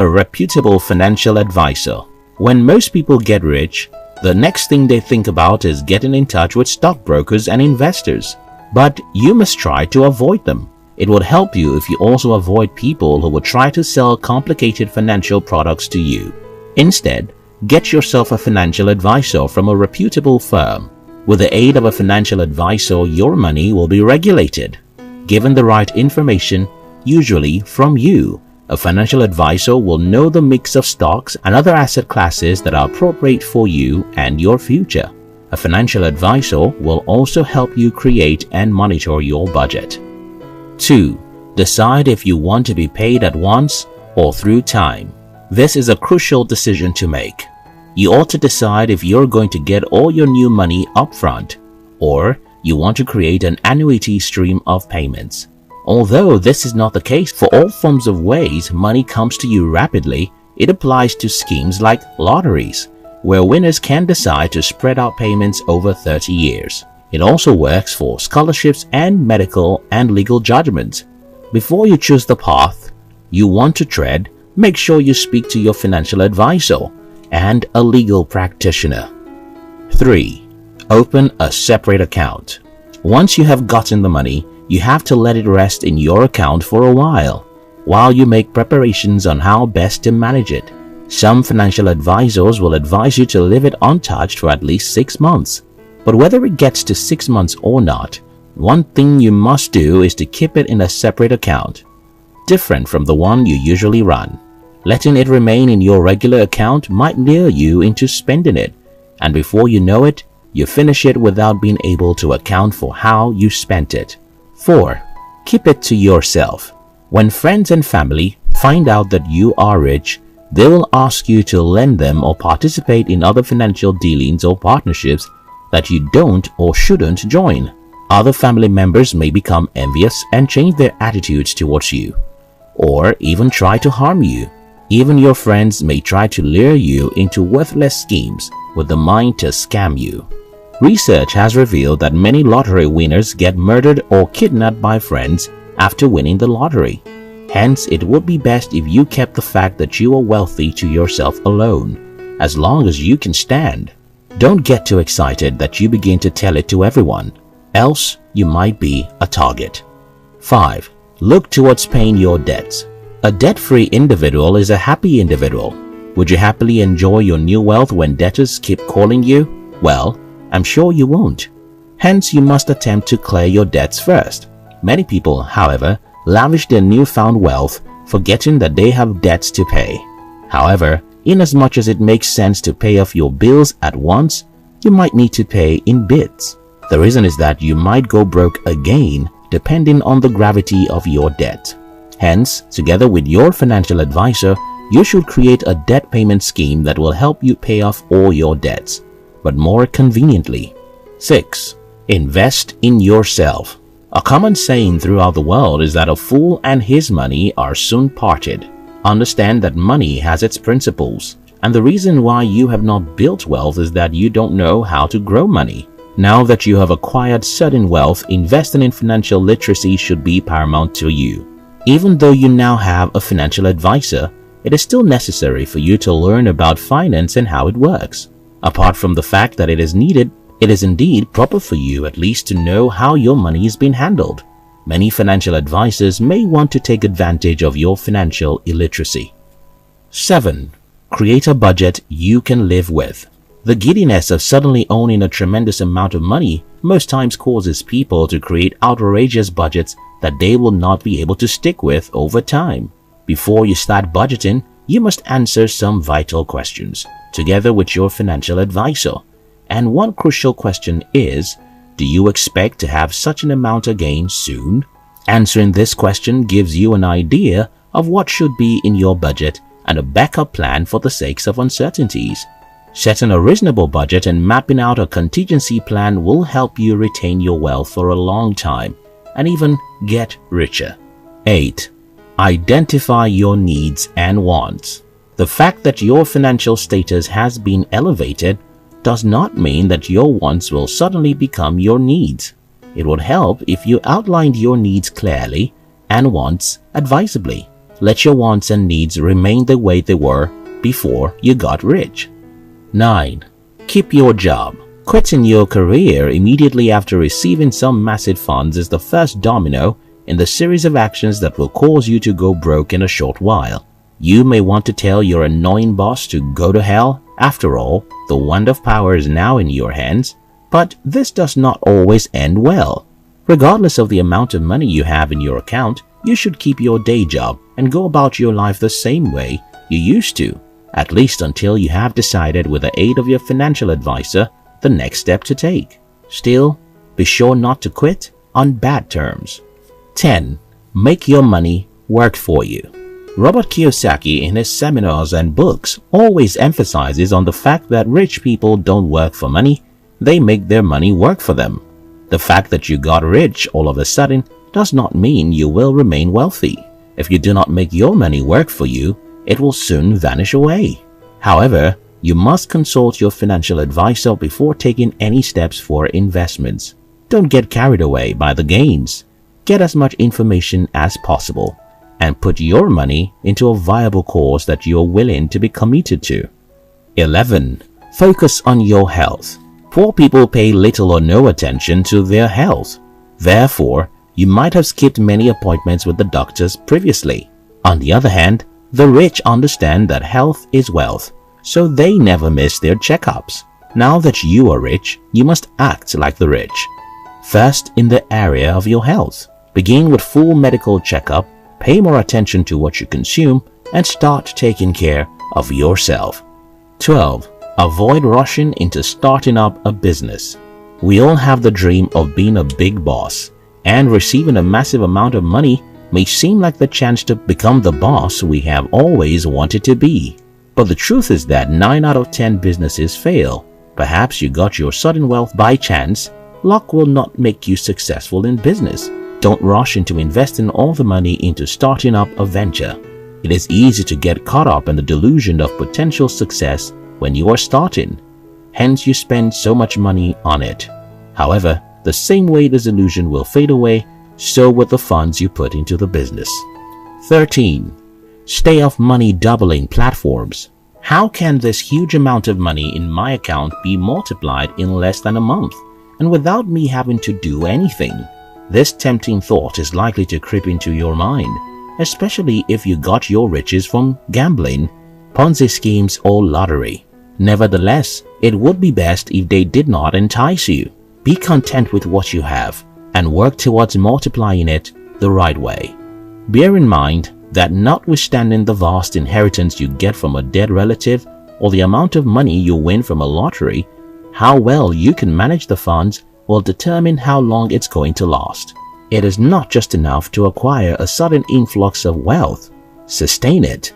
a reputable financial advisor. When most people get rich, the next thing they think about is getting in touch with stockbrokers and investors. But you must try to avoid them. It would help you if you also avoid people who would try to sell complicated financial products to you. Instead, get yourself a financial advisor from a reputable firm. With the aid of a financial advisor, your money will be regulated. Given the right information, usually from you, a financial advisor will know the mix of stocks and other asset classes that are appropriate for you and your future. A financial advisor will also help you create and monitor your budget. 2. Decide if you want to be paid at once or through time. This is a crucial decision to make. You ought to decide if you're going to get all your new money upfront, or you want to create an annuity stream of payments. Although this is not the case for all forms of ways money comes to you rapidly, it applies to schemes like lotteries, where winners can decide to spread out payments over 30 years. It also works for scholarships and medical and legal judgments. Before you choose the path you want to tread, make sure you speak to your financial advisor and a legal practitioner. 3. Open a separate account. Once you have gotten the money, you have to let it rest in your account for a while you make preparations on how best to manage it. Some financial advisors will advise you to leave it untouched for at least 6 months. But whether it gets to 6 months or not, one thing you must do is to keep it in a separate account, different from the one you usually run. Letting it remain in your regular account might lure you into spending it, and before you know it, you finish it without being able to account for how you spent it. 4. Keep it to yourself. When friends and family find out that you are rich, they will ask you to lend them or participate in other financial dealings or partnerships that you don't or shouldn't join. Other family members may become envious and change their attitudes towards you, or even try to harm you. Even your friends may try to lure you into worthless schemes with the mind to scam you. Research has revealed that many lottery winners get murdered or kidnapped by friends after winning the lottery. Hence, it would be best if you kept the fact that you are wealthy to yourself alone, as long as you can stand. Don't get too excited that you begin to tell it to everyone, else you might be a target. 5. Look towards paying your debts. A debt-free individual is a happy individual. Would you happily enjoy your new wealth when debtors keep calling you? Well, I'm sure you won't. Hence, you must attempt to clear your debts first. Many people, however, lavish their newfound wealth, forgetting that they have debts to pay. However, inasmuch as it makes sense to pay off your bills at once, you might need to pay in bits. The reason is that you might go broke again depending on the gravity of your debt. Hence, together with your financial advisor, you should create a debt payment scheme that will help you pay off all your debts, but more conveniently. 6. Invest in yourself. A common saying throughout the world is that a fool and his money are soon parted. Understand that money has its principles, and the reason why you have not built wealth is that you don't know how to grow money. Now that you have acquired certain wealth, investing in financial literacy should be paramount to you. Even though you now have a financial advisor, it is still necessary for you to learn about finance and how it works. Apart from the fact that it is needed, it is indeed proper for you at least to know how your money is being handled. Many financial advisors may want to take advantage of your financial illiteracy. 7. Create a budget you can live with. The giddiness of suddenly owning a tremendous amount of money most times causes people to create outrageous budgets that they will not be able to stick with over time. Before you start budgeting, you must answer some vital questions together with your financial advisor. And one crucial question is, do you expect to have such an amount again soon? Answering this question gives you an idea of what should be in your budget and a backup plan for the sakes of uncertainties. Setting a reasonable budget and mapping out a contingency plan will help you retain your wealth for a long time and even get richer. 8. Identify your needs and wants. The fact that your financial status has been elevated does not mean that your wants will suddenly become your needs. It would help if you outlined your needs clearly and wants advisably. let your wants and needs remain the way they were before you got rich. 9. Keep your job. Quitting your career immediately after receiving some massive funds is the first domino in the series of actions that will cause you to go broke in a short while. You may want to tell your annoying boss to go to hell. After all, the wand of power is now in your hands. But this does not always end well. Regardless of the amount of money you have in your account, you should keep your day job and go about your life the same way you used to, at least until you have decided with the aid of your financial advisor the next step to take. Still, be sure not to quit on bad terms. 10. Make your money work for you. Robert Kiyosaki in his seminars and books always emphasizes on the fact that rich people don't work for money, they make their money work for them. The fact that you got rich all of a sudden does not mean you will remain wealthy. If you do not make your money work for you, it will soon vanish away. However, you must consult your financial advisor before taking any steps for investments. Don't get carried away by the gains. Get as much information as possible and put your money into a viable cause that you are willing to be committed to. 11. Focus on your health. Poor people pay little or no attention to their health. Therefore, you might have skipped many appointments with the doctors previously. On the other hand, the rich understand that health is wealth, so they never miss their checkups. Now that you are rich, you must act like the rich. First, in the area of your health, begin with full medical checkup, pay more attention to what you consume, and start taking care of yourself. 12. Avoid rushing into starting up a business. We all have the dream of being a big boss, and receiving a massive amount of money may seem like the chance to become the boss we have always wanted to be. But the truth is that 9 out of 10 businesses fail. Perhaps you got your sudden wealth by chance. Luck will not make you successful in business. Don't rush into investing all the money into starting up a venture. It is easy to get caught up in the delusion of potential success when you are starting. Hence, you spend so much money on it. However, the same way this illusion will fade away, so will the funds you put into the business. 13. Stay off money doubling platforms. How can this huge amount of money in my account be multiplied in less than a month, and without me having to do anything? This tempting thought is likely to creep into your mind, especially if you got your riches from gambling, Ponzi schemes, or lottery. Nevertheless, it would be best if they did not entice you. Be content with what you have and work towards multiplying it the right way. Bear in mind that notwithstanding the vast inheritance you get from a dead relative or the amount of money you win from a lottery, how well you can manage the funds will determine how long it's going to last. It is not just enough to acquire a sudden influx of wealth. Sustain it.